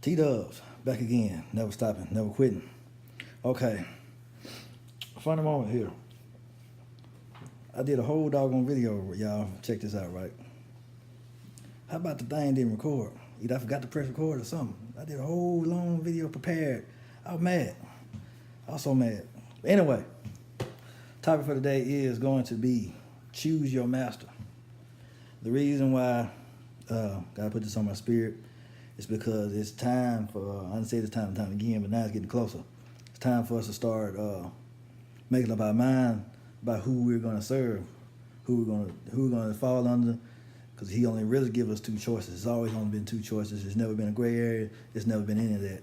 T-Dubs, back again, never stopping, never quitting. Okay, funny moment here. I did a whole doggone video, y'all. Check this out, right? How about the thing didn't record? Either I forgot to press record or something. I did a whole long video prepared. I was mad. I was so mad. But anyway, topic for today is going to be choose your master. The reason why God put this on my spirit is because it's time for, I didn't say this time and time again, but now it's getting closer. It's time for us to start making up our mind about who we're going to serve, who we're going to fall under, because he only really gives us two choices. It's always only been two choices. It's never been a gray area. It's never been any of that.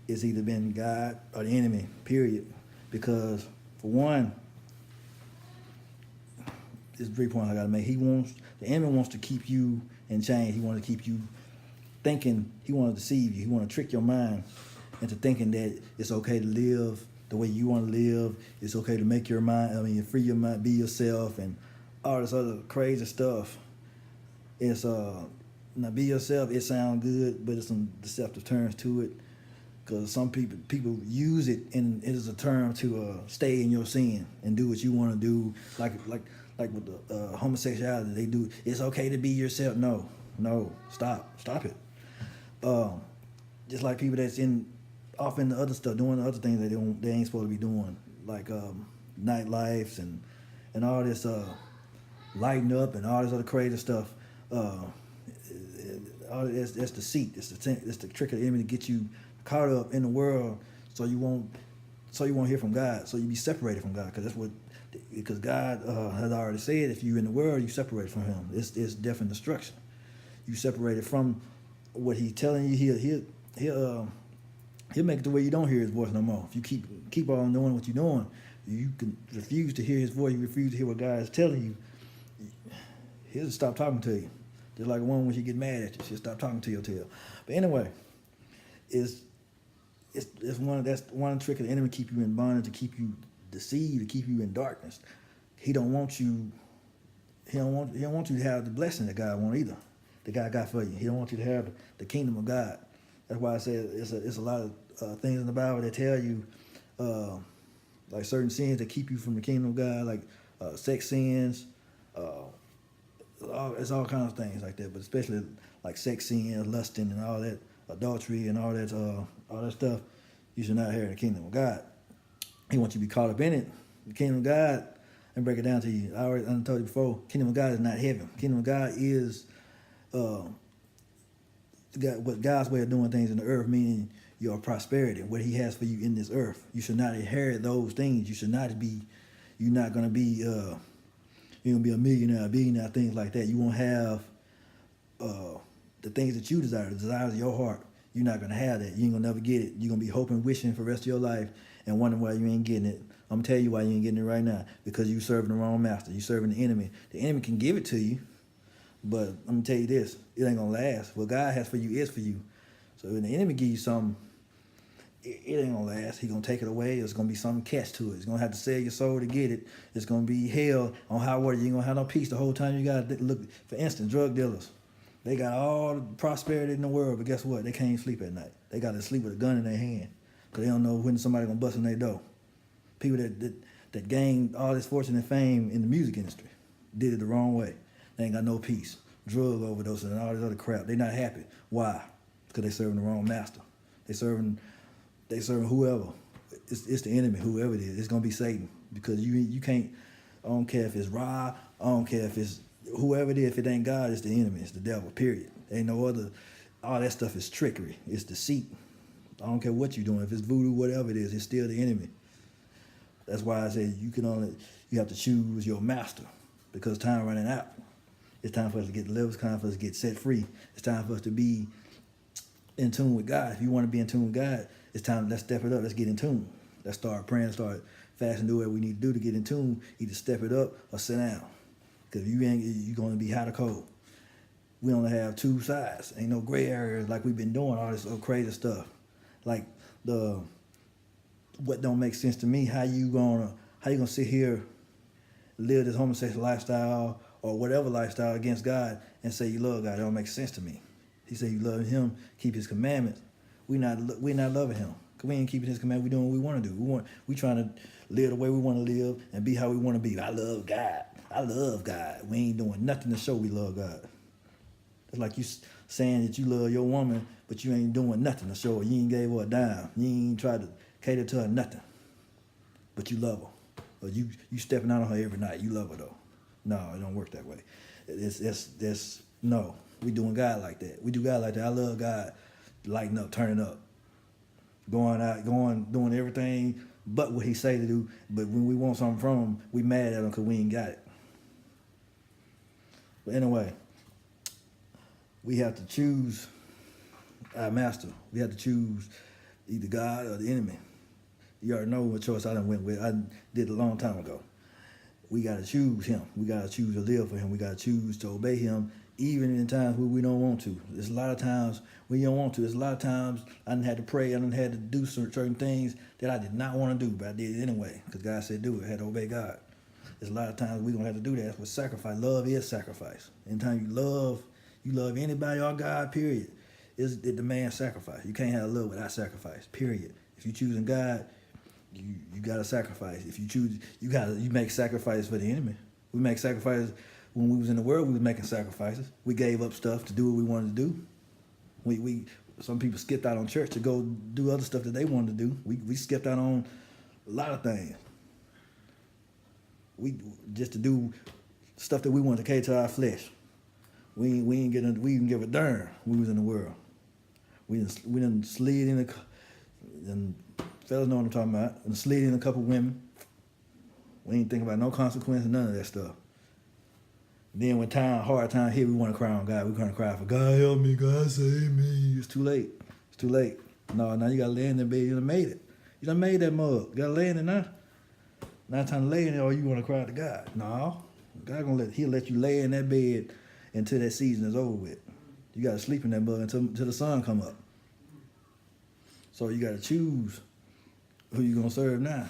It's either been God or the enemy, period. Because for one, there's 3 points I got to make. The enemy wants to keep you in chains. He wants to keep you thinking. He wants to deceive you. He wants to trick your mind into thinking that it's okay to live the way you want to live. It's okay to make your mind, free your mind, be yourself, and all this other crazy stuff. It's now be yourself. It sounds good, but it's some deceptive terms to it, because some people use it and it is a term to stay in your sin and do what you want to do, like with the homosexuality. They do. It's okay to be yourself. No, stop it. Just like people that's off in the other stuff, doing the other things that they ain't supposed to be doing, like nightlife and all this lighting up and all this other crazy stuff. That's deceit. It's the trick of the enemy to get you caught up in the world, so you won't hear from God. So you be separated from God, because God has already said, if you're in the world, you separate from Him. It's death and destruction. You separated from what He's telling you. He'll make it to where you don't hear His voice no more. If you keep on doing what you're doing, you can refuse to hear His voice. You refuse to hear what God is telling you. He'll just stop talking to you. Just like a woman when she get mad at you, she'll stop talking to your tail. But anyway, that's one trick of the enemy, keep you in bondage, to keep you deceived, to keep you in darkness. He don't want you to have the blessing that God wants either. That God got for you. He don't want you to have the kingdom of God. That's why I said it's a lot of things in the Bible that tell you like certain sins that keep you from the kingdom of God, like sex sins. It's all kinds of things like that, but especially like sex sins, lusting, and all that, adultery, and all that stuff. You should not inherit the kingdom of God. He wants you to be caught up in it. The kingdom of God, and break it down to you. I told you before, kingdom of God is not heaven. Kingdom of God is what God's way of doing things in the earth, meaning your prosperity, what He has for you in this earth. You should not inherit those things. You're not going to be, you're going to be a millionaire, a billionaire, things like that. You won't have the things that you desire, the desires of your heart. You're not going to have that. You ain't going to never get it. You're going to be hoping, wishing for the rest of your life and wondering why you ain't getting it. I'm going to tell you why you ain't getting it right now. Because you're serving the wrong master. You're serving the enemy. The enemy can give it to you, but I'm going to tell you this, it ain't going to last. What God has for you is for you. So when the enemy gives you something, it ain't going to last. He's going to take it away. There's going to be some catch to it. He's going to have to sell your soul to get it. It's going to be hell on high water. You ain't going to have no peace the whole time. You got to look, for instance, drug dealers. They got all the prosperity in the world, but guess what? They can't sleep at night. They got to sleep with a gun in their hand because they don't know when somebody going to bust in their door. People that gained all this fortune and fame in the music industry did it the wrong way. They ain't got no peace. Drug overdoses and all this other crap. They not happy. Why? Because they serving the wrong master. They serving whoever. It's the enemy, whoever it is. It's going to be Satan, because you can't, I don't care if it's Ra, I don't care if it's whoever it is. If it ain't God, it's the enemy. It's the devil, period. Ain't no other. All that stuff is trickery. It's deceit. I don't care what you're doing. If it's voodoo, whatever it is, it's still the enemy. That's why I say you have to choose your master, because time running out. It's time for us to get delivered. It's time for us to get set free. It's time for us to be in tune with God. If you want to be in tune with God, it's time. Let's step it up. Let's get in tune. Let's start praying. Start fasting. Do what we need to do to get in tune. Either step it up or sit down. Because you're going to be hot or cold. We only have two sides. Ain't no gray areas like we've been doing all this crazy stuff. Like what don't make sense to me. How you gonna sit here, live this homosexual lifestyle or whatever lifestyle against God and say you love God? It don't make sense to me. He said you love Him, keep His commandments. we not loving him. Cause we ain't keeping his command. We doing what we want to do. We trying to live the way we want to live and be how we want to be. I love God. I love God. We ain't doing nothing to show we love God. It's like you saying that you love your woman, but you ain't doing nothing to show her. You ain't gave her a dime. You ain't tried to cater to her nothing. But you love her. Or you stepping out on her every night. You love her though. No, it don't work that way. It's no. We doing God like that. We do God like that. I love God, lighting up, turning up, going out, doing everything but what he say to do. But when we want something from him, we mad at him because we ain't got it. But anyway, we have to choose our master. We have to choose either God or the enemy. You already know what choice I done went with. I did a long time ago. We got to choose him. We got to choose to live for him. We got to choose to obey him even in times where we don't want to. There's a lot of times when you don't want to. There's a lot of times I done had to pray. I done had to do certain things that I did not want to do, but I did it anyway because God said do it. I had to obey God. There's a lot of times we don't have to do that. That's what sacrifice. Love is sacrifice. Anytime you love anybody or God, period, it demands sacrifice. You can't have love without sacrifice, period. If you're choosing God, you got to sacrifice. If you choose, you make sacrifice for the enemy. We make sacrifices when we was in the world. We was making sacrifices. We gave up stuff to do what we wanted to do. We some people skipped out on church to go do other stuff that they wanted to do. We skipped out on a lot of things. We just to do stuff that we wanted to cater to our flesh. We didn't give a darn when we was in the world. We done slid in and fellas know what I'm talking about. And slid in a couple women. We ain't think about no consequence and none of that stuff. Then when hard time hit, we want to cry on God. We want to cry for God help me, God save me. It's too late. It's too late. No, now you gotta lay in that bed. You done made it. You done made that mug. You gotta lay in it now. Not time to lay in it or you want to cry to God. No. God he'll let you lay in that bed until that season is over with. You gotta sleep in that mug until the sun come up. So you gotta choose who you gonna serve now.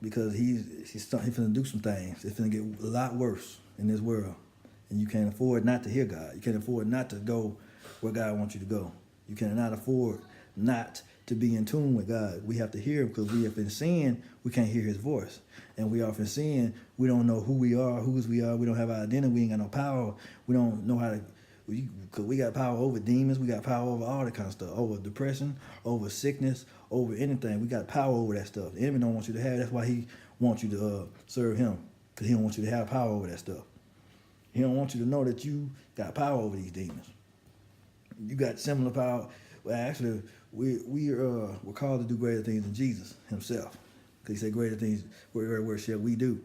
Because he's finna do some things. It's finna get a lot worse in this world. And you can't afford not to hear God. You can't afford not to go where God wants you to go. You cannot afford not to be in tune with God. We have to hear him because we have been sin, we can't hear his voice. And we often sin, we don't know who we are, whose we are, we don't have our identity, we ain't got no power, we don't know how to, because we got power over demons, we got power over all that kind of stuff, over depression, over sickness, over anything. We got power over that stuff. The enemy don't want you to have it. That's why he wants you to serve him, because he don't want you to have power over that stuff. He don't want you to know that you got power over these demons. You got similar power. Well, actually, we're called to do greater things than Jesus himself, because he said greater things where shall we do.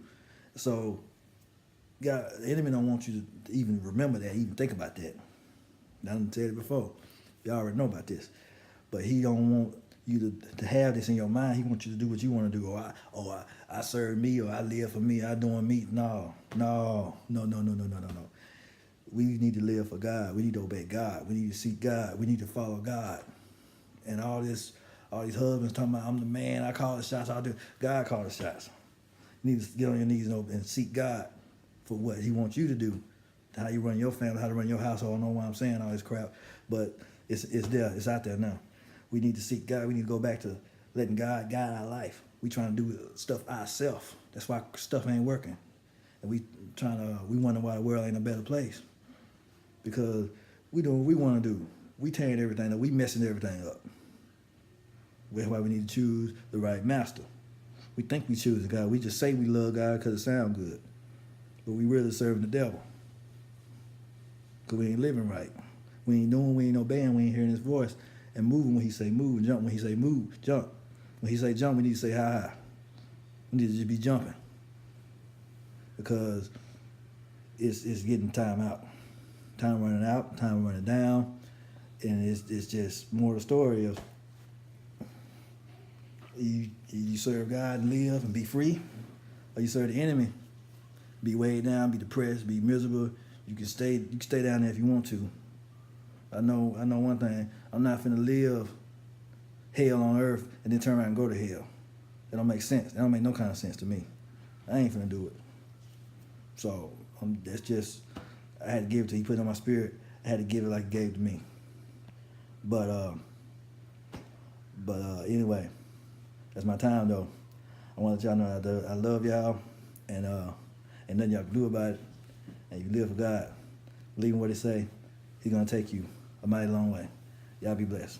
So God, the enemy don't want you to even remember that, even think about that. I done said it before. Y'all already know about this. But he don't want you to have this in your mind. He wants you to do what you want to do. I serve me, or I live for me, I doing me. No. We need to live for God. We need to obey God. We need to seek God. We need to follow God. And all these husbands talking about, I'm the man, I call the shots, I'll do. God call the shots. You need to get on your knees and seek God for what he wants you to do. How you run your family, how to run your household. I don't know why I'm saying all this crap, but it's there, it's out there now. We need to seek God. We need to go back to letting God guide our life. We trying to do stuff ourselves. That's why stuff ain't working. And we wonder why the world ain't a better place. Because we doing what we want to do. We tearing everything up. We messing everything up. That's why we need to choose the right master. We think we choose God. We just say we love God because it sounds good. But we really serving the devil. Because we ain't living right. We ain't doing, we ain't obeying, we ain't hearing his voice. And moving when he say move, and jump when he say move, jump. When he say jump, we need to say high. We need to just be jumping. Because it's getting time out. Time running out, time running down. And it's just more the story of you serve God and live and be free, or you serve the enemy, be weighed down, be depressed, be miserable. You can stay down there if you want to. I know one thing. I'm not finna live hell on earth and then turn around and go to hell. That don't make sense. That don't make no kind of sense to me. I ain't finna do it. So that's just, I had to give it to him. He put it on my spirit. I had to give it like he gave it to me. But anyway, that's my time though. I want to let y'all know I love y'all, and nothing y'all can do about it. And you live for God, believe in what He say. He's gonna take you a mighty long way. Y'all be blessed.